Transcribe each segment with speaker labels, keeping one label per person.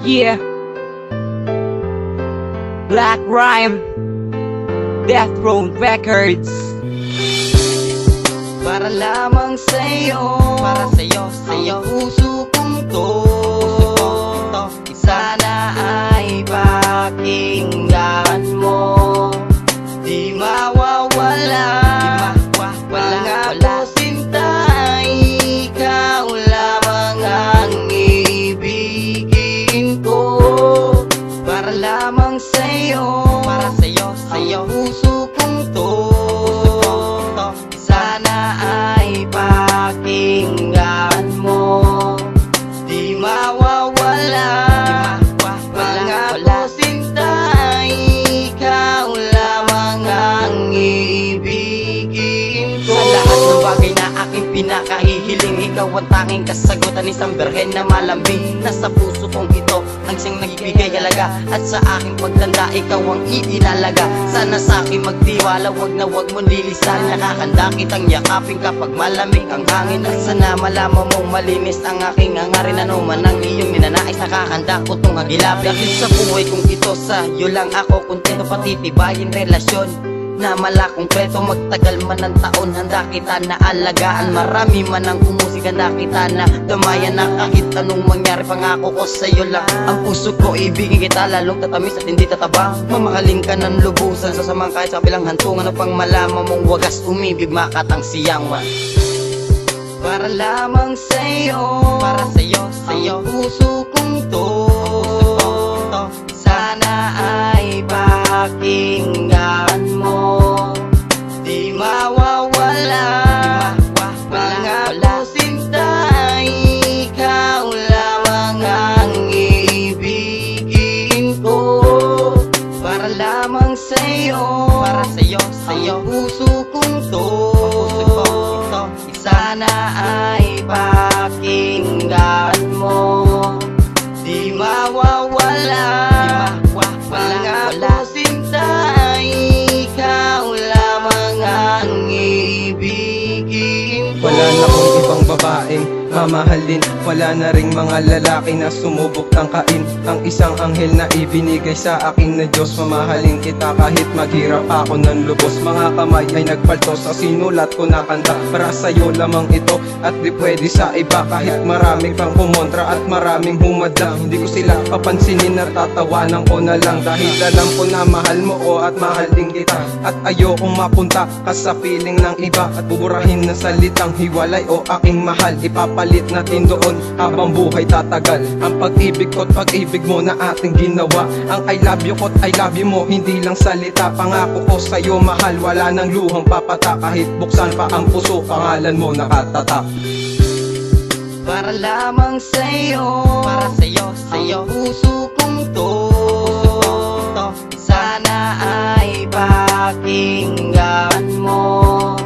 Speaker 1: Yeah, Black Rhyme, Death Row Records.
Speaker 2: Para lamang sa'yo, para sa'yo, ang puso kong to, sana ay pakinggan mo. Di mawawala, wala sinta, ikaw lamang ang ibigin ko. Para lamang sa'yo, ang puso kong to, sana ay pakinggan mo. Di mawawala, wala sinta, ikaw lamang ang ibigin ko. Sa lahat ng bagay na aking pinakahihiling, ikaw ang tanging kasagutan, isang berhen na malambing. Nasa puso kong ito ang siyang nagbibigay halaga, at sa aking pagtanda ikaw ang itinalaga. Sana sa akin magtiwala, wag na wag mo nilisan. Nakakanda kitang yakapin kapag malamig ang hangin, at sana malaman mong malinis ang aking hangarin. Ano man ang iyong ninanais, nakakanda ko tong hagilapin. Dahil sa buhay kong ito, sa'yo lang ako kontento, patitibayin relasyon na malakong preto. Magtagal man ng taon, handa kita na alagaan. Marami man ang umusik, handa kita na damayan. Na kahit anong mangyari, pangako ko sa'yo lang ang puso ko ibigin kita, lalong tatamis at hindi tatabang. Mamahalin ka ng lubusan, sasamang kahit sa pilang hantungan, upang malaman mong wagas umibig, makatang siyawan. Para lamang sa'yo, ang puso kong to, sana ay pakinggan mo. Di mawawala, wala sinta, ikaw lamang ang ibigin ko. Para lamang sa'yo, ang puso kong to, sana ay pakinggan mo. Di mawawala, wala sinta, ikaw lamang ang ibigin ko.
Speaker 3: Wala na kong ibang babaeng mamahalin, wala na ring mga lalaki na sumubok tangkain. Ang isang anghel na ibinigay sa akin na Diyos, mamahalin kita kahit maghirap ako ng lubos. Mga kamay ay nagpalto sa sinulat ko na kanta, para sa'yo lamang ito at di pwede sa iba. Kahit marami pang kumontra at maraming humadlang, hindi ko sila papansinin, natatawanan ko na lang. Dahil alam ko na mahal mo ko at mahal din kita, at ayokong mapunta ka sa piling ng iba, at buburahin na salitang hiwalay o aking mahal. Ipapalit natin doon habang buhay tatagal ang pag-ibig ko't pag-ibig mo na ating ginawa. Ang I love you ko't I love you mo, hindi lang salita. Pangako ko sa'yo mahal, wala nang luhang papata. Kahit buksan pa ang puso, pangalan mo nakatatak.
Speaker 2: Para lamang sa'yo, ang puso kong to, sana ay pakinggan mo.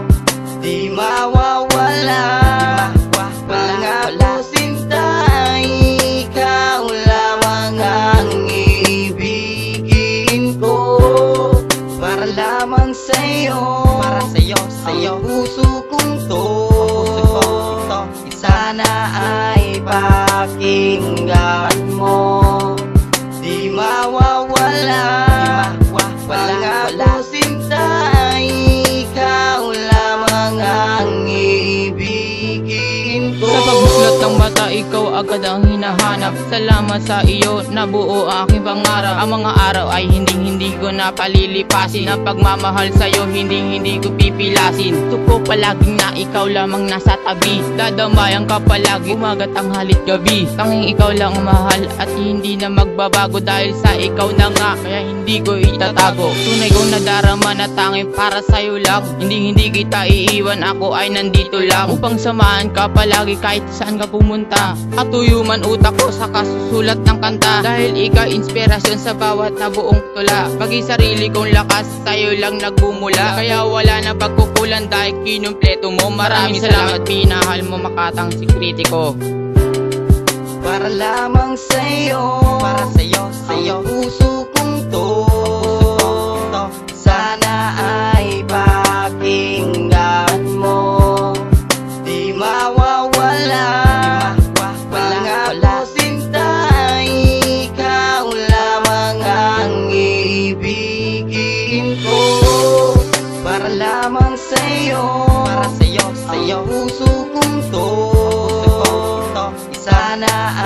Speaker 2: Di mawawala, wala sinta, ikaw lamang ang ibigin ko. Para lamang sa'yo, ang puso kong to, sana ay pakinggan mo. Di mawawala, wala sinta, ikaw lamang ang ibigin ko.
Speaker 4: Sa pagbuklot ng mata, ikaw agad ang hinahanap. Salamat sa iyo, nabuo aking pangarap. Ang mga araw ay hindi ko na palilipasin. Ang pagmamahal sa'yo, hindi ko pipilasin. Tuko palaging na ikaw lamang nasa tabi, dadamayan ka palagi, umagat ang halit gabi. Tanging ikaw lang ang mahal at hindi na magbabago. Dahil sa ikaw na nga, kaya hindi ko itatago. Tunay kong nadarama na tanging para sa'yo lang. Hindi kita iiwan, ako ay nandito lang upang samahan ka palagi kahit saan ka pumunta. At tuyo man utak ko sa kasusulat ng kanta, dahil ikaw inspirasyon sa bawat nabuong tula. Pagi sarili kong lakas, sa'yo lang nagbumula, kaya wala na pagkukulan dahil kinumpleto mo. Maraming salamat, pinahal mo makatang si kritiko.
Speaker 2: Para lamang sa'yo, ang puso kong to, sana ay pakinggan mo. Di mawawala, wala sinta, sana